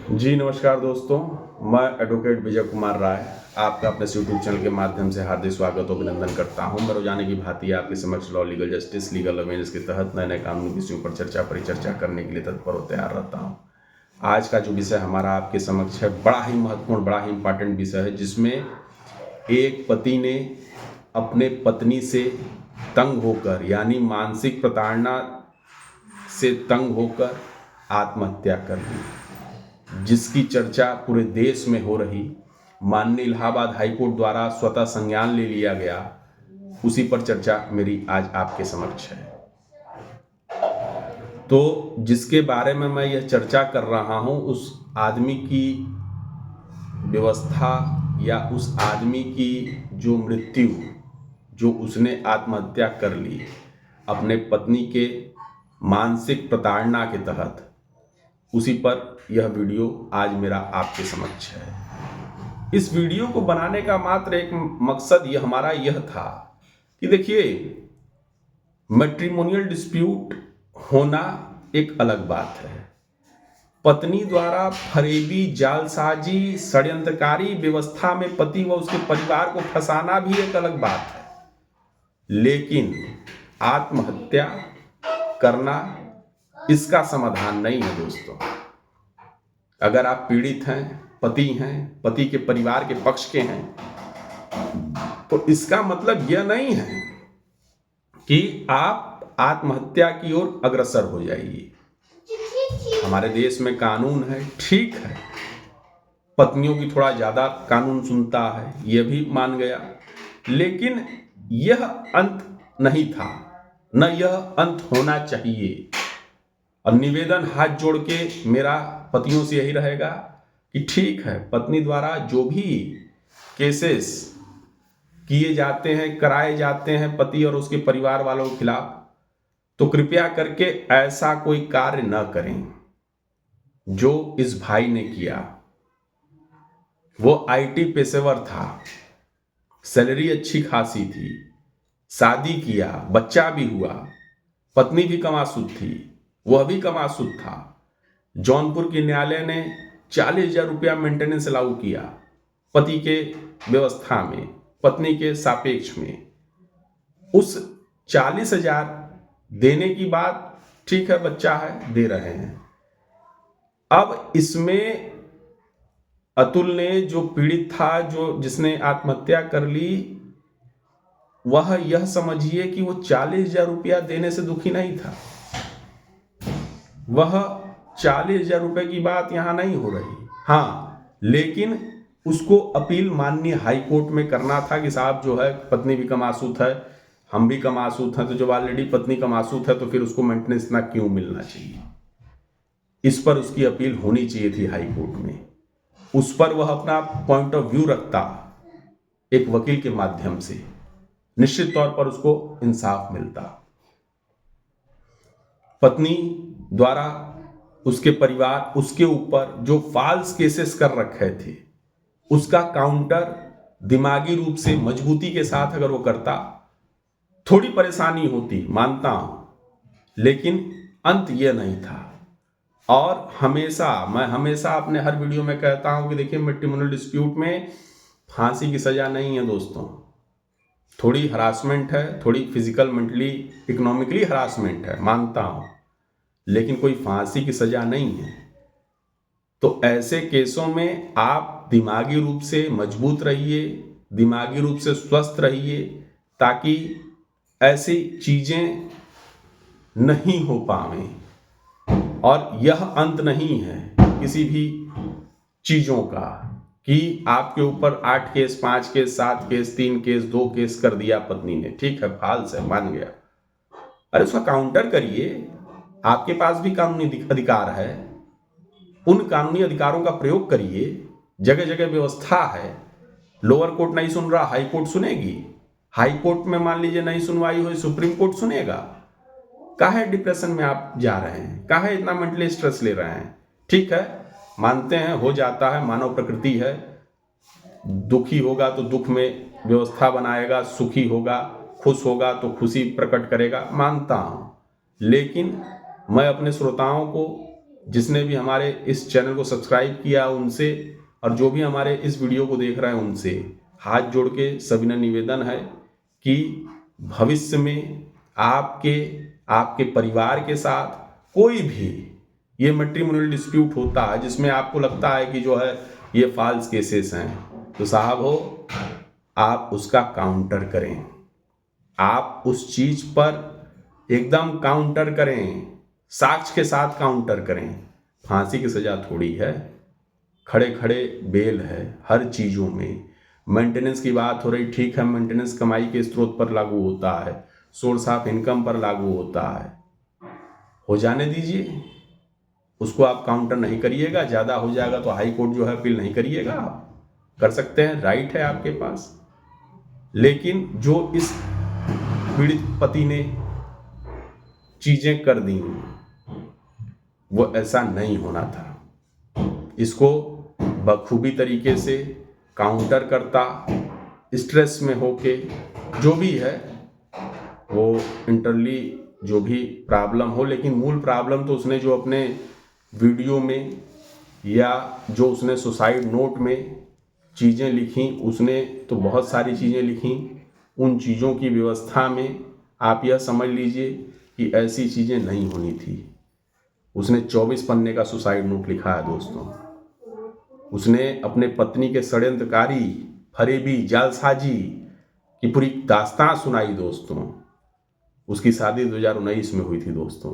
जी नमस्कार दोस्तों, मैं एडवोकेट विजय कुमार राय आपका अपने यूट्यूब चैनल के माध्यम से हार्दिक स्वागत और अभिनंदन करता हूं। मैं रोजाना की भांति आपके समक्ष law, legal justice, legal awareness के तहत नए नए कानूनी विषयों पर परिचर्चा करने के लिए तत्पर और तैयार रहता हूं। आज का जो विषय हमारा आपके समक्ष है, बड़ा ही महत्वपूर्ण, बड़ा ही इंपॉर्टेंट विषय है, जिसमें एक पति ने अपने पत्नी से तंग होकर, यानी मानसिक प्रताड़ना से तंग होकर आत्महत्या कर ली, जिसकी चर्चा पूरे देश में हो रही। माननीय इलाहाबाद हाईकोर्ट द्वारा स्वतः संज्ञान ले लिया गया, उसी पर चर्चा मेरी आज आपके समक्ष है। तो जिसके बारे में मैं यह चर्चा कर रहा हूं, उस आदमी की व्यवस्था या उस आदमी की जो मृत्यु, जो उसने आत्महत्या कर ली अपने पत्नी के मानसिक प्रताड़ना के तहत, उसी पर यह वीडियो आज मेरा आपके समक्ष है। इस वीडियो को बनाने का मात्र एक मकसद हमारा यह था कि देखिए, मैट्रिमोनियल डिस्प्यूट होना एक अलग बात है, पत्नी द्वारा फरेबी, जालसाजी, षड्यंत्रकारी व्यवस्था में पति व उसके परिवार को फंसाना भी एक अलग बात है, लेकिन आत्महत्या करना इसका समाधान नहीं है दोस्तों। अगर आप पीड़ित हैं, पति हैं, पति के परिवार के पक्ष के हैं, तो इसका मतलब यह नहीं है कि आप आत्महत्या की ओर अग्रसर हो जाइए। हमारे देश में कानून है, ठीक है, पत्नियों की थोड़ा ज्यादा कानून सुनता है, यह भी मान गया, लेकिन यह अंत नहीं था, न यह अंत होना चाहिए। और निवेदन हाथ जोड़ के मेरा पतियों से यही रहेगा कि ठीक है, पत्नी द्वारा जो भी केसेस किए जाते हैं, कराए जाते हैं पति और उसके परिवार वालों के खिलाफ, तो कृपया करके ऐसा कोई कार्य न करें जो इस भाई ने किया। वो आईटी पेशेवर था, सैलरी अच्छी खासी थी, शादी किया, बच्चा भी हुआ, पत्नी भी कमासुद थी, वह भी कमासुद था। जौनपुर की न्यायालय ने 40,000 रुपया मेंटेनेंस लागू किया पति के व्यवस्था में, पत्नी के सापेक्ष में। उस 40,000 देने की बात, ठीक है, बच्चा है, दे रहे हैं। अब इसमें अतुल ने, जो पीड़ित था, जिसने आत्महत्या कर ली, वह यह समझिए कि वो 40,000 रुपया देने से दुखी नहीं था। वह 40,000 रुपए की बात यहां नहीं हो रही, हाँ, लेकिन उसको अपील माननीय हाई कोर्ट में करना था कि साहब जो है, पत्नी भी कमासूत है, हम भी कमासूत हैं, तो जब ऑलरेडी पत्नी कमासूत है तो फिर उसको मेंटेनेंस इतना क्यों मिलना चाहिए। इस पर उसकी अपील होनी चाहिए थी हाई कोर्ट में। उस पर वह अपना पॉइंट ऑफ व्यू रखता एक वकील के माध्यम से, निश्चित तौर पर उसको इंसाफ मिलता। पत्नी द्वारा उसके परिवार, उसके ऊपर जो फॉल्स केसेस कर रखे थे, उसका काउंटर दिमागी रूप से मजबूती के साथ अगर वो करता, थोड़ी परेशानी होती, मानता हूं, लेकिन अंत यह नहीं था। और मैं हमेशा अपने हर वीडियो में कहता हूं कि देखिए, मैट्रिमोनियल डिस्प्यूट में फांसी की सजा नहीं है दोस्तों। थोड़ी हरासमेंट है, थोड़ी फिजिकल, मेंटली, इकोनॉमिकली हरासमेंट है, मानता हूं, लेकिन कोई फांसी की सजा नहीं है। तो ऐसे केसों में आप दिमागी रूप से मजबूत रहिए, दिमागी रूप से स्वस्थ रहिए, ताकि ऐसी चीजें नहीं हो पाएं। और यह अंत नहीं है किसी भी चीजों का कि आपके ऊपर 8 case, 5 case, 7 case, 3 case, 2 case कर दिया पत्नी ने, ठीक है, फाल्स है, मान गया। अरे उसका काउंटर करिए, आपके पास भी कानूनी अधिकार है, उन कानूनी अधिकारों का प्रयोग करिए। जगह जगह व्यवस्था है, लोअर कोर्ट नहीं सुन रहा, हाई कोर्ट सुनेगी। हाई कोर्ट में मान लीजिए नहीं सुनवाई हुई, सुप्रीम कोर्ट सुनेगा। काहे डिप्रेशन में आप जा रहे हैं, काहे इतना मेंटली स्ट्रेस ले रहे हैं। ठीक है, मानते हैं, हो जाता है, मानव प्रकृति है, दुखी होगा तो दुख में व्यवस्था बनाएगा, सुखी होगा, खुश होगा तो खुशी प्रकट करेगा, मानता हूं। लेकिन मैं अपने श्रोताओं को जिसने भी हमारे इस चैनल को सब्सक्राइब किया उनसे, और जो भी हमारे इस वीडियो को देख रहे हैं उनसे हाथ जोड़ के सविनय निवेदन है कि भविष्य में आपके परिवार के साथ कोई भी ये मैट्रिमोनियल डिस्प्यूट होता है जिसमें आपको लगता है कि जो है ये फॉल्स केसेस हैं, तो साहब हो, आप उसका काउंटर करें, आप उस चीज पर एकदम काउंटर करें, साक्ष्य के साथ काउंटर करें। फांसी की सजा थोड़ी है, खड़े खड़े बेल है हर चीज़ों में। मेंटेनेंस की बात हो रही, ठीक है, मेंटेनेंस कमाई के स्रोत पर लागू होता है, सोर्स ऑफ इनकम पर लागू होता है, हो जाने दीजिए, उसको आप काउंटर नहीं करिएगा। ज़्यादा हो जाएगा तो हाई कोर्ट जो है अपील नहीं करिएगा, आप कर सकते हैं, राइट है आपके पास। लेकिन जो इस पीड़ित पति ने चीज़ें कर दी वो ऐसा नहीं होना था। इसको बखूबी तरीके से काउंटर करता, स्ट्रेस में होके, जो भी है वो इंटरली जो भी प्रॉब्लम हो, लेकिन मूल प्रॉब्लम तो उसने जो अपने वीडियो में या जो उसने सुसाइड नोट में चीज़ें लिखी, उसने तो बहुत सारी चीज़ें लिखी, उन चीज़ों की व्यवस्था में आप यह समझ लीजिए कि ऐसी चीज़ें नहीं होनी थी। उसने 24 पन्ने का सुसाइड नोट लिखा है दोस्तों। उसने अपने पत्नी के षड्यंत्रकारी, फरेबी, जालसाजी की पूरी दास्तां सुनाई दोस्तों। उसकी शादी 2019 में हुई थी दोस्तों,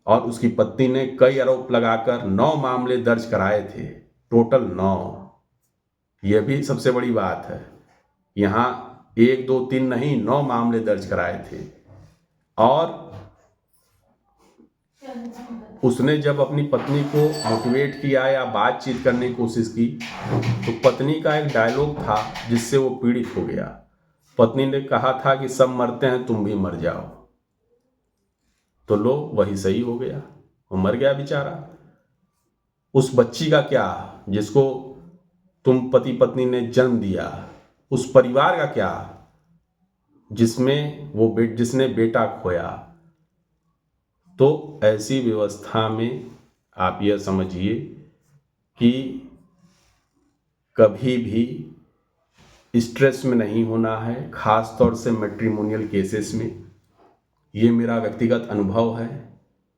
और उसकी पत्नी ने कई आरोप लगाकर 9 मामले दर्ज कराए थे, टोटल 9। यह भी सबसे बड़ी बात है, यहाँ 1 2 3 नहीं, 9 मामले दर्ज कराए थे। और उसने जब अपनी पत्नी को मोटिवेट किया या बातचीत करने की कोशिश की, तो पत्नी का एक डायलॉग था जिससे वो पीड़ित हो गया। पत्नी ने कहा था कि सब मरते हैं, तुम भी मर जाओ। तो लो, वही सही हो गया, वो मर गया बेचारा। उस बच्ची का क्या, जिसको तुम पति पत्नी ने जन्म दिया, उस परिवार का क्या जिसमें जिसने बेटा खोया। तो ऐसी व्यवस्था में आप यह समझिए कि कभी भी स्ट्रेस में नहीं होना है, खास तौर से मैट्रिमोनियल केसेस में। ये मेरा व्यक्तिगत अनुभव है,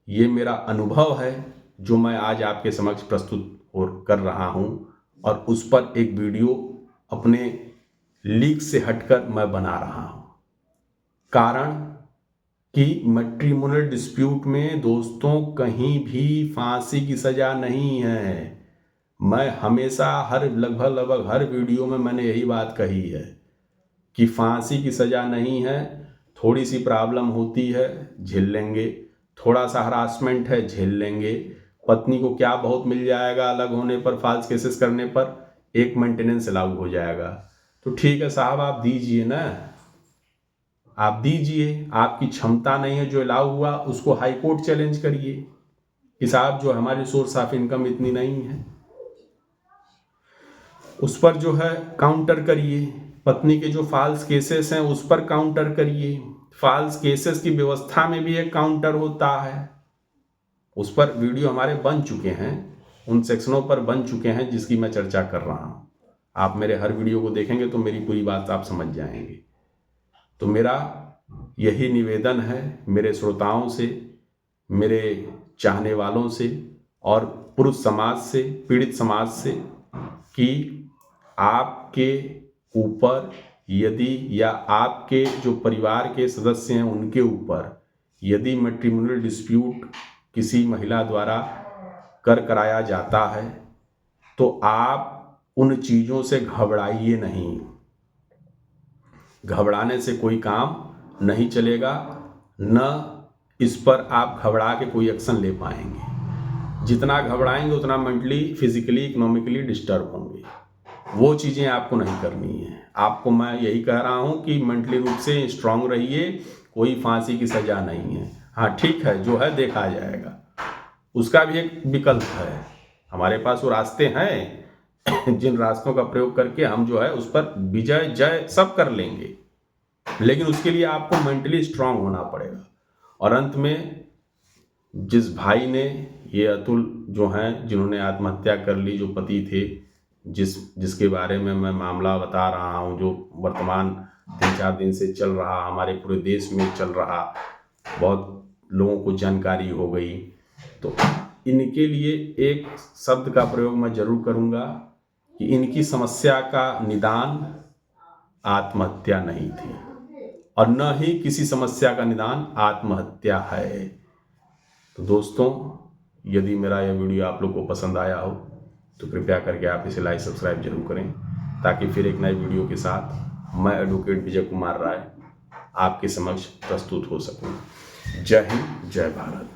ये मेरा अनुभव है जो मैं आज आपके समक्ष प्रस्तुत कर रहा हूँ, और उस पर एक वीडियो अपने लीक से हटकर मैं बना रहा हूँ। कारण कि मैट्रिमोनियल डिस्प्यूट में दोस्तों कहीं भी फांसी की सज़ा नहीं है। मैं हमेशा लगभग हर वीडियो में मैंने यही बात कही है कि फांसी की सज़ा नहीं है। थोड़ी सी प्रॉब्लम होती है, झेल लेंगे, थोड़ा सा हरासमेंट है, झेल लेंगे, पत्नी को क्या बहुत मिल जाएगा अलग होने पर, फॉल्स केसेस करने पर एक मेंटेनेंस लागू हो जाएगा। तो ठीक है साहब, आप दीजिए ना, आप दीजिए, आपकी क्षमता नहीं है, जो अलाउ हुआ उसको हाई कोर्ट चैलेंज करिए कि साहब जो हमारी सोर्स ऑफ इनकम इतनी नहीं है, उस पर जो है काउंटर करिए। पत्नी के जो फॉल्स केसेस हैं उस पर काउंटर करिए। फॉल्स केसेस की व्यवस्था में भी एक काउंटर होता है, उस पर वीडियो हमारे बन चुके हैं, उन सेक्शनों पर बन चुके हैं जिसकी मैं चर्चा कर रहा हूँ। आप मेरे हर वीडियो को देखेंगे तो मेरी पूरी बात आप समझ जाएंगे। तो मेरा यही निवेदन है मेरे श्रोताओं से, मेरे चाहने वालों से और पुरुष समाज से, पीड़ित समाज से, कि आपके ऊपर यदि या आपके जो परिवार के सदस्य हैं उनके ऊपर यदि मैट्रिमोनियल डिस्प्यूट किसी महिला द्वारा कराया जाता है तो आप उन चीज़ों से घबराइए नहीं। घबराने से कोई काम नहीं चलेगा, न इस पर आप घबरा के कोई एक्शन ले पाएंगे। जितना घबराएंगे उतना मेंटली, फिजिकली, इकोनॉमिकली डिस्टर्ब होंगे। वो चीज़ें आपको नहीं करनी है। आपको मैं यही कह रहा हूँ कि मेंटली रूप से स्ट्रांग रहिए, कोई फांसी की सज़ा नहीं है। हाँ ठीक है, जो है देखा जाएगा, उसका भी एक विकल्प है, हमारे पास वो रास्ते हैं जिन रास्तों का प्रयोग करके हम जो है उस पर विजय जय सब कर लेंगे, लेकिन उसके लिए आपको मेंटली स्ट्रांग होना पड़ेगा। और अंत में जिस भाई ने ये अतुल जो हैं, जिन्होंने आत्महत्या कर ली, जो पति थे, जिसके बारे में मैं मामला बता रहा हूँ, जो वर्तमान 3-4 दिन से चल रहा, हमारे पूरे देश में चल रहा, बहुत लोगों को जानकारी हो गई। तो इनके लिए एक शब्द का प्रयोग मैं जरूर करूँगा कि इनकी समस्या का निदान आत्महत्या नहीं थी और न ही किसी समस्या का निदान आत्महत्या है। तो दोस्तों, यदि मेरा यह वीडियो आप लोग को पसंद आया हो तो कृपया करके आप इसे लाइक सब्सक्राइब जरूर करें, ताकि फिर एक नए वीडियो के साथ मैं एडवोकेट विजय कुमार राय आपके समक्ष प्रस्तुत हो सकूं। जय हिंद, जय भारत।